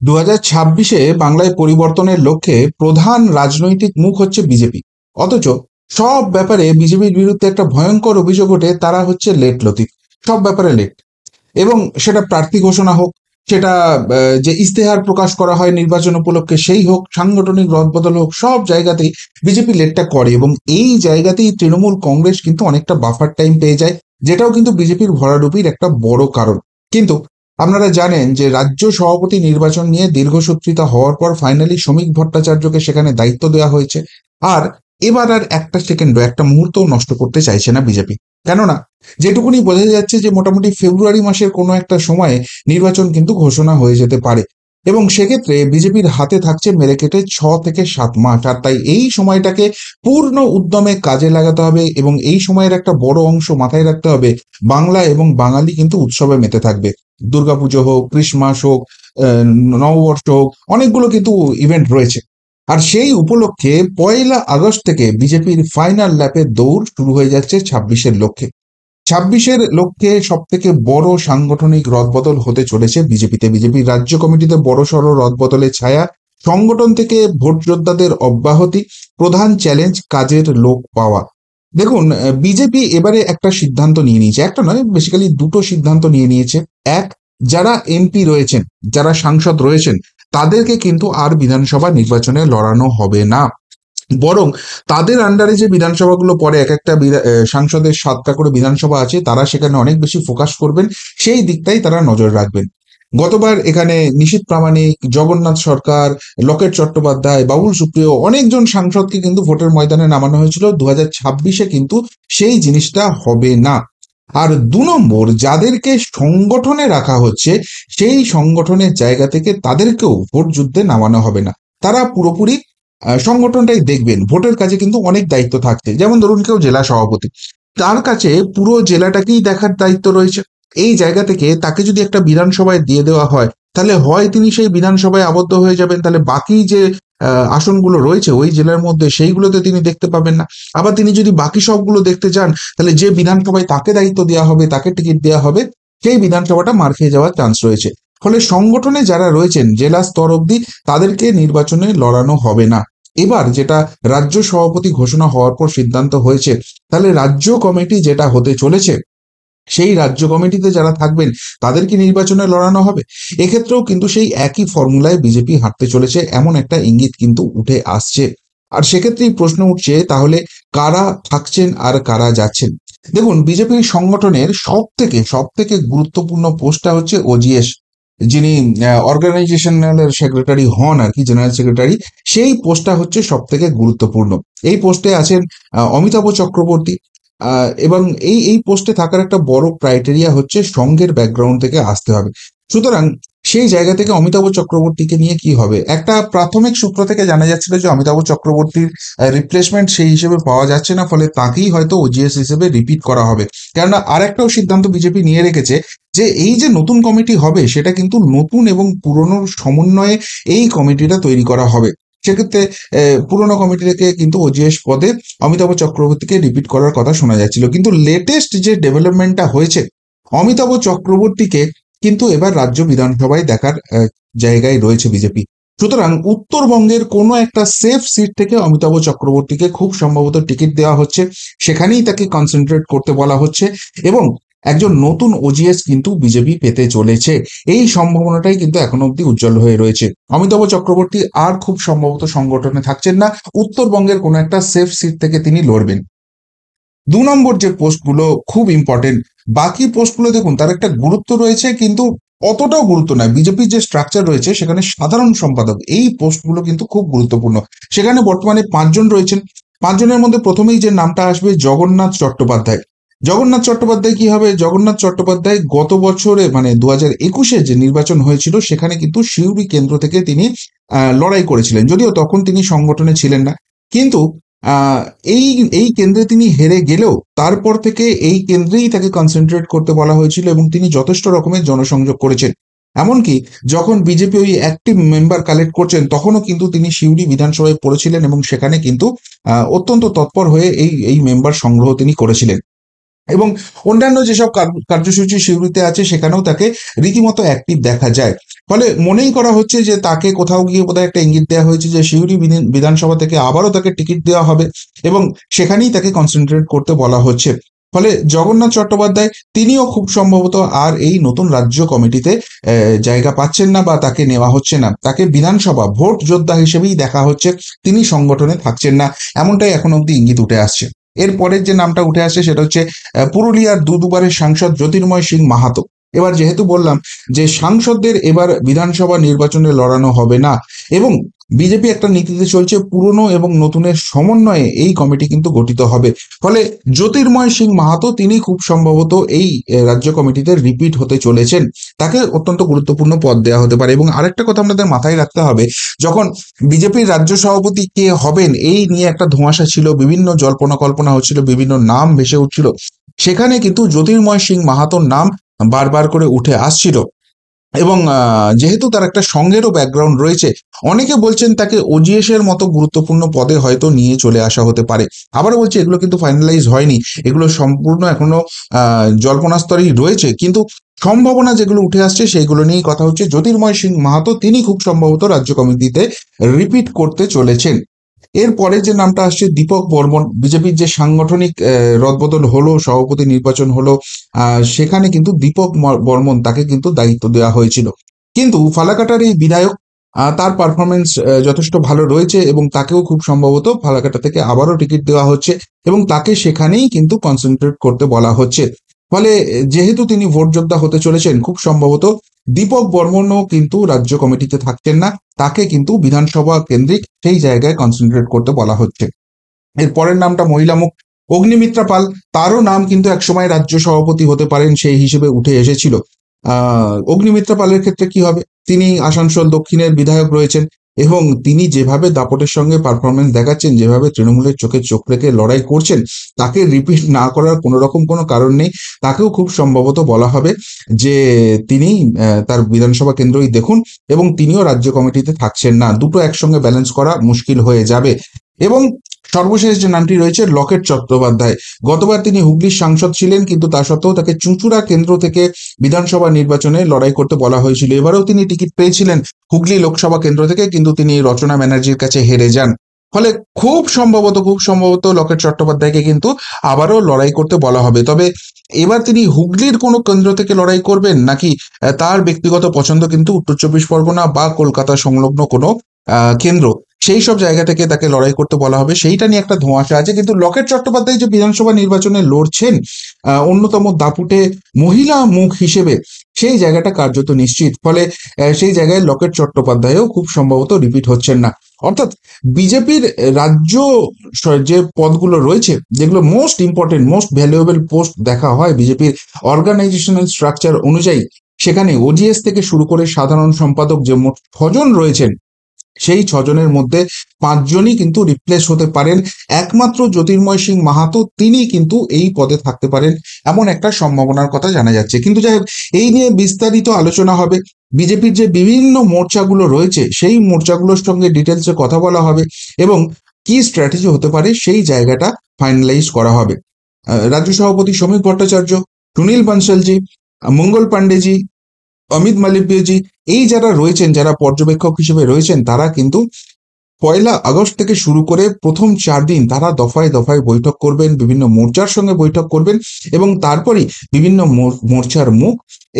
2026-এ বাংলায় পরিবর্তনের লক্ষ্যে প্রধান রাজনৈতিক মুখ হচ্ছে বিজেপি। অথচ সব ব্যাপারে বিজেপির বিরুদ্ধে একটা ভয়ঙ্কর অভিযোগ ওঠে, তারা হচ্ছে লেট লতিফ। সব ব্যাপারে লেট। এবং সেটা প্রার্থী ঘোষণা হোক, সেটা যে ইস্তেহার প্রকাশ করা হয় নির্বাচন উপলক্ষে সেই হোক, সাংগঠনিক রদবদল হোক, সব জায়গাতেই বিজেপি লেটটা করে। এবং এই জায়গাতেই তৃণমূল কংগ্রেস কিন্তু অনেকটা বাফার টাইম পেয়ে যায়, যেটাও কিন্তু বিজেপির ভরাডুবির একটা বড় কারণ। কিন্তু আপনারা জানেন যে রাজ্য সভাপতি নির্বাচন নিয়ে দীর্ঘসূত্রিতা হওয়ার পর ফাইনালি শ্রমিক ভট্টাচার্যকে সেখানে দায়িত্ব দেওয়া হয়েছে। আর এবার আর একটা সেকেন্ডও, একটা মুহূর্তও নষ্ট করতে চাইছে না বিজেপি। কেননা যেটুকুনি বোঝা যাচ্ছে যে মোটামুটি ফেব্রুয়ারি মাসের কোনো একটা সময়ে নির্বাচন কিন্তু ঘোষণা হয়ে যেতে পারে। এবং সেক্ষেত্রে বিজেপির হাতে থাকছে মেরে কেটে 6 থেকে 7 মাস। আর তাই এই সময়টাকে পূর্ণ উদ্যমে কাজে লাগাতে হবে এবং এই সময়ের একটা বড় অংশ মাথায় রাখতে হবে, বাংলা এবং বাঙালি কিন্তু উৎসবে মেতে থাকবে। দুর্গাপুজো হোক, ক্রিসমাস হোক, নববর্ষ হোক, অনেকগুলো কিন্তু ইভেন্ট রয়েছে। আর সেই উপলক্ষে 1 আগস্ট থেকে বিজেপির ফাইনাল ল্যাপের দৌড় শুরু হয়ে যাচ্ছে 26-এর লক্ষ্যে। 26-এর লক্ষ্যে সব থেকে বড় সাংগঠনিক রদবদল হতে চলেছে বিজেপিতে। বিজেপির রাজ্য কমিটিতে বড়সড় রদবদলের ছায়া, সংগঠন থেকে ভোট যোদ্ধাদের অব্যাহতি, প্রধান চ্যালেঞ্জ কাজের লোক পাওয়া। দেখুন, বিজেপি এবারে একটা সিদ্ধান্ত নিয়ে নিয়েছে, একটা নয় বেসিক্যালি দুটো সিদ্ধান্ত নিয়ে নিয়েছে। এক, যারা এমপি রয়েছেন, যারা সাংসদ রয়েছেন, তাদেরকে কিন্তু আর বিধানসভা নির্বাচনে লড়ানো হবে না। বরং তাদের আন্ডারে যে বিধানসভাগুলো পড়ে, এক একটা সাংসদের 7টা করে বিধানসভা আছে, তারা সেখানে অনেক বেশি ফোকাস করবেন, সেই দিকটাই তারা নজর রাখবেন। গতবার এখানে নিশীথ প্রামাণিক, জগন্নাথ সরকার, লকেট চট্টোপাধ্যায়, বাবুল সুপ্রিয়, অনেকজন সাংসদকে কিন্তু ভোটের ময়দানে নামানো হয়েছিল। 2026-এ কিন্তু সেই জিনিসটা হবে না। আর 2 নম্বর, যাদেরকে সংগঠনে রাখা হচ্ছে সেই সংগঠনের জায়গা থেকে তাদেরকেও ভোট যুদ্ধে নামানো হবে না। তারা পুরোপুরি সংগঠনটাই দেখবেন। ভোটের কাজে কিন্তু অনেক দায়িত্ব থাকছে, যেমন ধরুন কেউ জেলা সভাপতি, তার কাছে পুরো জেলাটাকেই দেখার দায়িত্ব রয়েছে। এই জায়গা থেকে তাকে যদি একটা বিধানসভায় দিয়ে দেওয়া হয়, তাহলে হয় তিনি সেই বিধানসভায় আবদ্ধ হয়ে যাবেন, তাহলে বাকি যে আসনগুলো রয়েছে ওই জেলার মধ্যে সেইগুলোতে তিনি দেখতে পাবেন না। আবার তিনি যদি বাকি সবগুলো দেখতে চান, তাহলে যে বিধানসভায় তাকে দায়িত্ব দেওয়া হবে, তাকে টিকিট দেওয়া হবে, সেই বিধানসভাটা মার খেয়ে যাওয়ার চান্স রয়েছে। ফলে সংগঠনে যারা রয়েছেন জেলা স্তর অবধি, তাদেরকে নির্বাচনে লড়ানো হবে না। এবার যেটা রাজ্য সভাপতি ঘোষণা হওয়ার পর সিদ্ধান্ত হয়েছে, তাহলে রাজ্য কমিটি যেটা হতে চলেছে, সেই রাজ্য কমিটিতে যারা থাকবেন তাদেরকে নির্বাচনে লড়ানো হবে। এক্ষেত্রেও কিন্তু সেই একই ফর্মুলায় বিজেপি হাঁটতে চলেছে, এমন একটা ইঙ্গিত কিন্তু উঠে আসছে। আর সেক্ষেত্রেই প্রশ্ন উঠছে, তাহলে কারা থাকছেন আর কারা যাচ্ছেন। দেখুন, বিজেপির সংগঠনের সব থেকে গুরুত্বপূর্ণ পোস্টটা হচ্ছে ওজিএস, যিনি অর্গানাইজেশনাল সেক্রেটারি হন আর কি, জেনারেল সেক্রেটারি, সেই পোস্টটা হচ্ছে সব থেকে গুরুত্বপূর্ণ। এই পোস্টে আছেন অমিতাভ চক্রবর্তী। এবং এই পোস্টে থাকার একটা বড় ক্রাইটেরিয়া হচ্ছে সংঘের ব্যাকগ্রাউন্ড থেকে আসতে হবে। সুতরাং সেই জায়গা থেকে অমিতাভ চক্রবর্তীকে নিয়ে কি হবে, একটা প্রাথমিক সূত্র থেকে জানা যাচ্ছিল যে অমিতাভ চক্রবর্তীর রিপ্লেসমেন্ট সেই হিসেবে পাওয়া যাচ্ছে না, ফলে তাকেই হয়তো ওজিএস হিসেবে রিপিট করা হবে। কেননা আর একটাও সিদ্ধান্ত বিজেপি নিয়ে রেখেছে, যে এই যে নতুন কমিটি হবে সেটা কিন্তু নতুন এবং পুরনোর সমন্বয়ে এই কমিটিটা তৈরি করা হবে। সেক্ষেত্রে পুরনো কমিটি থেকে কিন্তু ওজিএস পদে অমিতাভ চক্রবর্তীকে রিপিট করার কথা শোনা যাচ্ছিল। কিন্তু লেটেস্ট যে ডেভেলপমেন্টটা হয়েছে, অমিতাভ চক্রবর্তীকে কিন্তু এবার রাজ্য বিধানসভায় দেখার জায়গায় রয়েছে বিজেপি। সুতরাং উত্তরবঙ্গের কোনো একটা সেফ সিট থেকে অমিতাভ চক্রবর্তীকে খুব সম্ভবত টিকিট দেওয়া হচ্ছে, সেখানেই তাকে কনসেন্ট্রেট করতে বলা হচ্ছে এবং একজন নতুন ওজিএস কিন্তু বিজেপি পেতে চলেছে। এই সম্ভাবনাটাই কিন্তু এখনো অব্দি উজ্জ্বল হয়ে রয়েছে। অমিতাভ চক্রবর্তী আর খুব সম্ভবত সংগঠনে থাকছেন না, উত্তরবঙ্গের কোনো একটা সেফ সিট থেকে তিনি লড়বেন। 2 নম্বর যে পোস্টগুলো খুব ইম্পর্টেন্ট, বাকি পোস্টগুলো দেখুন তার একটা গুরুত্ব রয়েছে, কিন্তু অতটাও গুরুত্ব নয়। বিজেপির যে স্ট্রাকচার রয়েছে সেখানে সাধারণ সম্পাদক এই পোস্টগুলো কিন্তু খুব গুরুত্বপূর্ণ। সেখানে বর্তমানে 5 জন রয়েছেন। 5 জনের মধ্যে প্রথমেই যে নামটা আসবে, জগন্নাথ চট্টোপাধ্যায়। জগন্নাথ চট্টোপাধ্যায় কি হবে, জগন্নাথ চট্টোপাধ্যায় গত বছরে মানে 2021-এ যে নির্বাচন হয়েছিল সেখানে কিন্তু সিউড়ি কেন্দ্র থেকে তিনি লড়াই করেছিলেন, যদিও তখন তিনি সংগঠনে ছিলেন না। কিন্তু আহ এই এই কেন্দ্রে তিনি হেরে গেলেও তারপর থেকে এই কেন্দ্রেই তাকে কনসেন্ট্রেট করতে বলা হয়েছিল এবং তিনি যথেষ্ট রকমের জনসংযোগ করেছেন। এমনকি যখন বিজেপি ওই অ্যাক্টিভ মেম্বার কালেক্ট করছেন তখনও কিন্তু তিনি সিউড়ি বিধানসভায় পড়েছিলেন এবং সেখানে কিন্তু অত্যন্ত তৎপর হয়ে এই এই মেম্বার সংগ্রহ তিনি করেছিলেন। এবং অন্যান্য যেসব কার্যসূচি শিউরিতে আছে সেখানেও তাকে রীতিমতো অ্যাক্টিভ দেখা যায়। ফলে মনেই করা হচ্ছে যে তাকে কোথাও গিয়ে বোধহয় একটা ইঙ্গিত দেওয়া হয়েছে যে সিউড়ি বিধানসভা থেকে আবারও তাকে টিকিট দেওয়া হবে এবং সেখানেই তাকে কনসেন্ট্রেট করতে বলা হচ্ছে। ফলে জগন্নাথ চট্টোপাধ্যায় তিনিও খুব সম্ভবত আর এই নতুন রাজ্য কমিটিতে জায়গা পাচ্ছেন না বা তাকে নেওয়া হচ্ছে না, তাকে বিধানসভা ভোট যোদ্ধা হিসেবেই দেখা হচ্ছে, তিনি সংগঠনে থাকছেন না, এমনটাই এখন অব্দি ইঙ্গিত উঠে আসছে। এর পরের যে নামটা উঠে আসছে সেটা হচ্ছে পুরুলিয়ার দুবারের সাংসদ জ্যোতির্ময় সিং মাহাতো। এবার যেহেতু বললাম যে সাংসদদের এবার বিধানসভা নির্বাচনে লড়ানো হবে না এবং বিজেপি একটা নীতিতে চলছে পুরনো এবং নতুনের সমন্বয়ে এই কমিটি কিন্তু গঠিত হবে। ফলে জ্যোতির্ময় সিং মাহাতো তিনি খুব সম্ভবত এই রাজ্য কমিটিতে রিপিট হতে চলেছেন, তাকে অত্যন্ত গুরুত্বপূর্ণ পদ দেওয়া হতে পারে। এবং আরেকটা কথা আমাদের মাথায় রাখতে হবে, যখন বিজেপির রাজ্য সভাপতি কে হবেন এই নিয়ে একটা ধোঁয়াশা ছিল, বিভিন্ন জল্পনা কল্পনা হচ্ছিল, বিভিন্ন নাম ভেসে উঠছিল, সেখানে কিন্তু জ্যোতির্ময় সিং মাহাতোর নাম বারবার করে উঠে আসছিল। এবং যেহেতু তার একটা সঙ্গেরও ব্যাকগ্রাউন্ড রয়েছে, অনেকে বলছেন তাকে ওজিএস এর মতো গুরুত্বপূর্ণ পদে হয়তো নিয়ে চলে আসা হতে পারে। আবারও বলছি, এগুলো কিন্তু ফাইনালাইজ হয়নি, এগুলো সম্পূর্ণ এখনো জল্পনা স্তরেই রয়েছে, কিন্তু সম্ভাবনা যেগুলো উঠে আসছে সেইগুলো নিয়েই কথা হচ্ছে। জ্যোতির্ময় সিং মাহাতো তিনি খুব সম্ভবত রাজ্য কমিটিতে রিপিট করতে চলেছেন। এরপরে যে নামটা আসছে দীপক বর্মন, বিজেপির যে সাংগঠনিক রদবদল হলো, সভাপতি নির্বাচন হলো, সেখানে কিন্তু দীপক বর্মন তাকে কিন্তু দায়িত্ব দেওয়া হয়েছিল, কিন্তু ফালাকাটার এই বিধায়ক তার পারফরমেন্স যথেষ্ট ভালো রয়েছে এবং তাকেও খুব সম্ভবত ফালাকাটা থেকে আবারও টিকিট দেওয়া হচ্ছে এবং তাকে সেখানেই কিন্তু কনসেন্ট্রেট করতে বলা হচ্ছে। ফলে যেহেতু তিনি ভোট যোদ্ধা হতে চলেছেন, খুব সম্ভবত দীপক বর্মনও কিন্তু রাজ্য কমিটিতে থাকছেন না, তাকে কিন্তু বিধানসভা কেন্দ্রিক সেই জায়গায় কনসেন্ট্রেট করতে বলা হচ্ছে। এর পরের নামটা মহিলা মুখ অগ্নিমিত্রা পাল, তারও নাম কিন্তু একসময় রাজ্য সভাপতি হতে পারেন সেই হিসেবে উঠে এসেছিল। অগ্নিমিত্রা পালের ক্ষেত্রে কি হবে, তিনি আসানসোল দক্ষিণের বিধায়ক রয়েছেন এবং তিনি যেভাবে দাপটের সঙ্গে পারফরমেন্স দেখাচ্ছেন, যেভাবে তৃণমূলের চোখে চোখ রেখে লড়াই করছেন, তাকে রিপিট না করার কোনো রকম কোনো কারণ নেই। তাকেও খুব সম্ভবত বলা হবে যে তিনি তার বিধানসভা কেন্দ্রই দেখুন এবং তিনিও রাজ্য কমিটিতে থাকছেন না, দুটো একসঙ্গে ব্যালেন্স করা মুশকিল হয়ে যাবে। এবং সর্বশেষ যে নামটি রয়েছে লকেট চট্টোপাধ্যায়, গতবার তিনি হুগলির সাংসদ ছিলেন, কিন্তু তা সত্ত্বেও তাকে চুঁচুড়া কেন্দ্র থেকে বিধানসভা নির্বাচনে লড়াই করতে বলা হয়েছিল। এবারেও তিনি টিকিট পেয়েছিলেন হুগলি লোকসভা কেন্দ্র থেকে, কিন্তু তিনি রচনা ব্যানার্জির কাছে হেরে যান। ফলে খুব সম্ভবত লকেট চট্টোপাধ্যায়কে কিন্তু আবারও লড়াই করতে বলা হবে। তবে এবার তিনি হুগলির কোনো কেন্দ্র থেকে লড়াই করবেন নাকি তার ব্যক্তিগত পছন্দ কিন্তু উত্তর চব্বিশ পরগনা বা কলকাতা সংলগ্ন কোনো কেন্দ্র, সেই সব জায়গা থেকে তাকে লড়াই করতে বলা হবে, সেইটা নিয়ে একটা ধোঁয়াশা আছে। কিন্তু লকেট চট্টোপাধ্যায় যে বিধানসভা নির্বাচনে লড়ছেন অন্যতম দাপুটে মহিলা মুখ হিসেবে, সেই জায়গাটা কার্যত নিশ্চিত। ফলে সেই জায়গায় লকেট চট্টোপাধ্যায়ও খুব সম্ভবত রিপিট হচ্ছেন না। অর্থাৎ বিজেপির রাজ্য যে পদগুলো রয়েছে, যেগুলো most important most valuable post দেখা হয় বিজেপির অর্গানাইজেশনাল স্ট্রাকচার অনুযায়ী, সেখানে ওজিএস থেকে শুরু করে সাধারণ সম্পাদক যে মোট 6 জন রয়েছেন, সেই 6 জনের মধ্যে 5 জনই কিন্তু রিপ্লেস হতে পারেন। একমাত্র জ্যোতির্ময় সিং মাহাতো তিনি কিন্তু এই পদে থাকতে পারেন, এমন একটা সম্ভাবনার কথা জানা যাচ্ছে। কিন্তু যাই হোক, এই নিয়ে বিস্তারিত আলোচনা হবে, বিজেপির যে বিভিন্ন মোর্চাগুলো রয়েছে সেই মোর্চাগুলোর সঙ্গে ডিটেলসে কথা বলা হবে এবং কি স্ট্র্যাটেজি হতে পারে সেই জায়গাটা ফাইনালাইজ করা হবে। রাজ্য সভাপতি শ্রমিক ভট্টাচার্য, সুনীল বানসালজি, মঙ্গল পাণ্ডেজি, অমিত মালব্যজি, এই যারা রয়েছেন, যারা পর্যবেক্ষক হিসেবে রয়েছেন, তারা কিন্তু 1 আগস্ট থেকে শুরু করে প্রথম 4 দিন তারা দফায় দফায় বৈঠক করবেন, বিভিন্ন মোর্চার সঙ্গে বৈঠক করবেন এবং তারপরই বিভিন্ন মোর্চার মুখ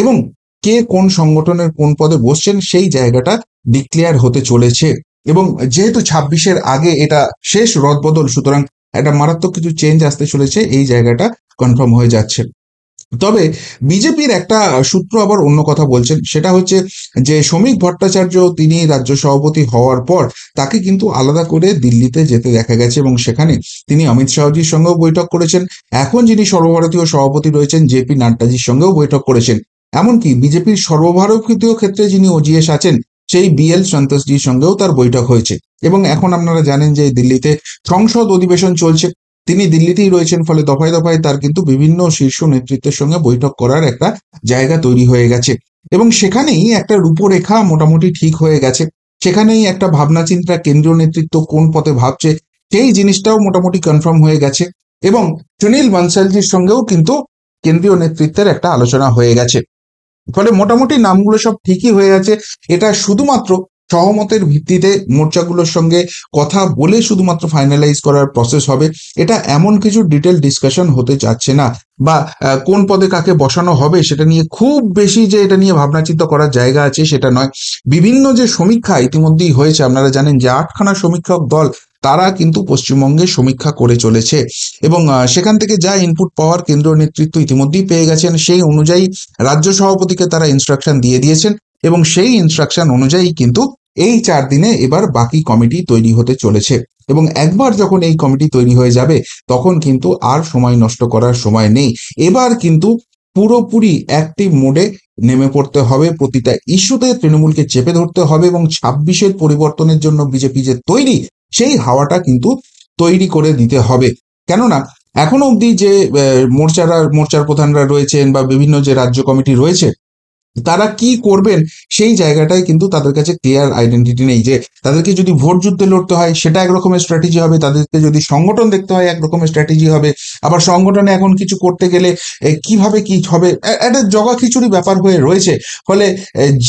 এবং কে কোন সংগঠনের কোন পদে বসছেন সেই জায়গাটা ডিক্লেয়ার হতে চলেছে। এবং যেহেতু 26-এর আগে এটা শেষ রদবদল, সুতরাং একটা মারাত্মক কিছু চেঞ্জ আসতে চলেছে, এই জায়গাটা কনফার্ম হয়ে যাচ্ছে। তবে বিজেপির একটা সূত্র আবার অন্য কথা বলছেন, সেটা হচ্ছে যে শ্রমিক ভট্টাচার্য তিনি রাজ্য সভাপতি হওয়ার পর তাকে কিন্তু আলাদা করে দিল্লিতে যেতে দেখা গেছে এবং সেখানে তিনি অমিত শাহজির সঙ্গেও বৈঠক করেছেন। এখন যিনি সর্বভারতীয় সভাপতি রয়েছেন জেপি নাড্ডাজির সঙ্গেও বৈঠক করেছেন। এমনকি বিজেপির সর্বভারতীয় ক্ষেত্রে যিনি ওজিএস আছেন সেই বিএল সন্তোষজির সঙ্গেও তার বৈঠক হয়েছে। এবং এখন আপনারা জানেন যে দিল্লিতে সংসদ অধিবেশন চলছে, তিনি দিল্লিতেই রয়েছেন, ফলে দফায় দফায় তার কিন্তু বিভিন্ন শীর্ষ নেতৃত্বের সঙ্গে বৈঠক করার একটা জায়গা তৈরি হয়ে গেছে এবং সেখানেই একটা রূপরেখা মোটামুটি ঠিক হয়ে গেছে। সেখানেই একটা ভাবনা চিন্তা, কেন্দ্রীয় নেতৃত্ব কোন পথে ভাবছে সেই জিনিসটাও মোটামুটি কনফার্ম হয়ে গেছে। এবং সুনীল বনসালজির সঙ্গেও কিন্তু কেন্দ্রীয় নেতৃত্বের একটা আলোচনা হয়ে গেছে। ফলে মোটামুটি নামগুলো সব ঠিকই হয়ে আছে। এটা শুধুমাত্র সহমতের ভিত্তিতে মোর্চাগুলোর সঙ্গে কথা বলে শুধুমাত্র ফাইনালাইজ করার প্রসেস হবে। এটা এমন কিছু ডিটেল ডিসকাশন হতে যাচ্ছে না, বা কোন পদে কাকে বসানো হবে সেটা নিয়ে খুব বেশি যে এটা নিয়ে ভাবনা চিন্তা করার জায়গা আছে সেটা নয়। বিভিন্ন যে সমীক্ষা ইতিমধ্যেই হয়েছে, আপনারা জানেন যে 8খানা সমীক্ষক দল তারা কিন্তু পশ্চিমবঙ্গে সমীক্ষা করে চলেছে, এবং সেখান থেকে যা ইনপুট পাওয়ার কেন্দ্রীয় নেতৃত্ব ইতিমধ্যেই পেয়ে গেছেন। সেই অনুযায়ী রাজ্য সভাপতিকে তারা ইনস্ট্রাকশন দিয়ে দিয়েছেন, এবং সেই ইনস্ট্রাকশন অনুযায়ী কিন্তু এই 4 দিনে এবার বাকি কমিটি তৈরি হতে চলেছে। এবং একবার যখন এই কমিটি তৈরি হয়ে যাবে তখন কিন্তু আর সময় নষ্ট করার সময় নেই। এবার কিন্তু পুরোপুরি অ্যাক্টিভ মোডে নেমে পড়তে হবে, প্রতিটা ইস্যুতে তৃণমূলকে চেপে ধরতে হবে, এবং 26-এর পরিবর্তনের জন্য বিজেপি যে তৈরি সেই হাওয়াটা কিন্তু তৈরি করে দিতে হবে। কেননা এখনো অবধি যে মোর্চার প্রধানরা রয়েছেন বা বিভিন্ন যে রাজ্য কমিটি রয়েছে তারা কি করবেন সেই জায়গাটায় কিন্তু তাদের কাছে ক্লিয়ার আইডেন্টিটি নেই। যে তাদেরকে যদি ভোট যুদ্ধে লড়তে হয় সেটা একরকমের স্ট্র্যাটেজি হবে, তাদেরকে যদি সংগঠন দেখতে হয় একরকমের স্ট্র্যাটেজি হবে, আবার সংগঠনে এখন কিছু করতে গেলে কিভাবে কি হবে, একটা জগা খিচুড়ি ব্যাপার হয়ে রয়েছে। ফলে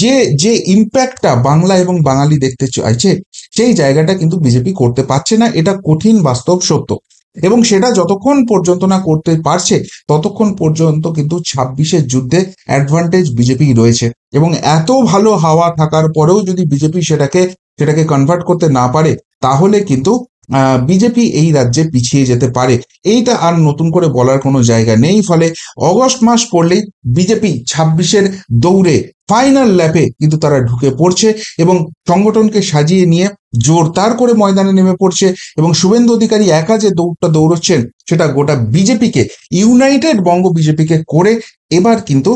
যে যে ইম্প্যাক্টটা বাংলা এবং বাঙালি দেখতে চাইছে সেই জায়গাটা কিন্তু বিজেপি করতে পারছে না, এটা কঠিন বাস্তব সত্য। এবং সেটা যতক্ষণ পর্যন্ত না করতে পারছে ততক্ষণ পর্যন্ত কিন্তু 26-এর যুদ্ধে অ্যাডভান্টেজ বিজেপি রয়েছে। এবং এত ভালো হাওয়া থাকার পরেও যদি বিজেপি সেটাকে কনভার্ট করতে না পারে তাহলে কিন্তু বিজেপি এই রাজ্যে পিছিয়ে যেতে পারে। এইটা আর নতুন করে বলার কোনো জায়গা নেই। ফলে অগস্ট মাস পড়লেই বিজেপি 26-এর দৌড়ে ফাইনাল ল্যাপে কিন্তু তারা ঢুকে পড়ছে, এবং সংগঠনকে সাজিয়ে নিয়ে জোরদার করে ময়দানে নেমে পড়ছে। এবং শুভেন্দু অধিকারী একা যে দৌড়টা দৌড়চ্ছেন সেটা গোটা বিজেপিকে, ইউনাইটেড বঙ্গ বিজেপিকে করে এবার কিন্তু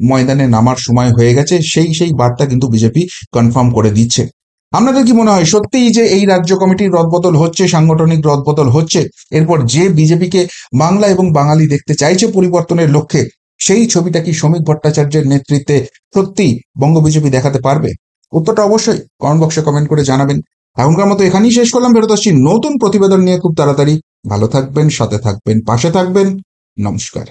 ময়দানে নামার সময় হয়ে গেছে। সেই বার্তা কিন্তু বিজেপি কনফার্ম করে দিচ্ছে। আপনাদের কি মনে হয় সত্যিই যে এই রাজ্য কমিটির রদবদল হচ্ছে, সাংগঠনিক রদবদল হচ্ছে, এরপর যে বিজেপিকে বাংলা এবং বাঙালি দেখতে চাইছে পরিবর্তনের লক্ষ্যে, সেই ছবিটা কি শ্রমিক ভট্টাচার্যের নেতৃত্বে সত্যি বঙ্গ বিজেপি দেখাতে পারবে? উত্তরটা অবশ্যই কমেন্ট বক্সে কমেন্ট করে জানাবেন। এখনকার মতো এখানেই শেষ করলাম, ফেরত আসছি নতুন প্রতিবেদন নিয়ে খুব তাড়াতাড়ি। ভালো থাকবেন, সাথে থাকবেন, পাশে থাকবেন। নমস্কার।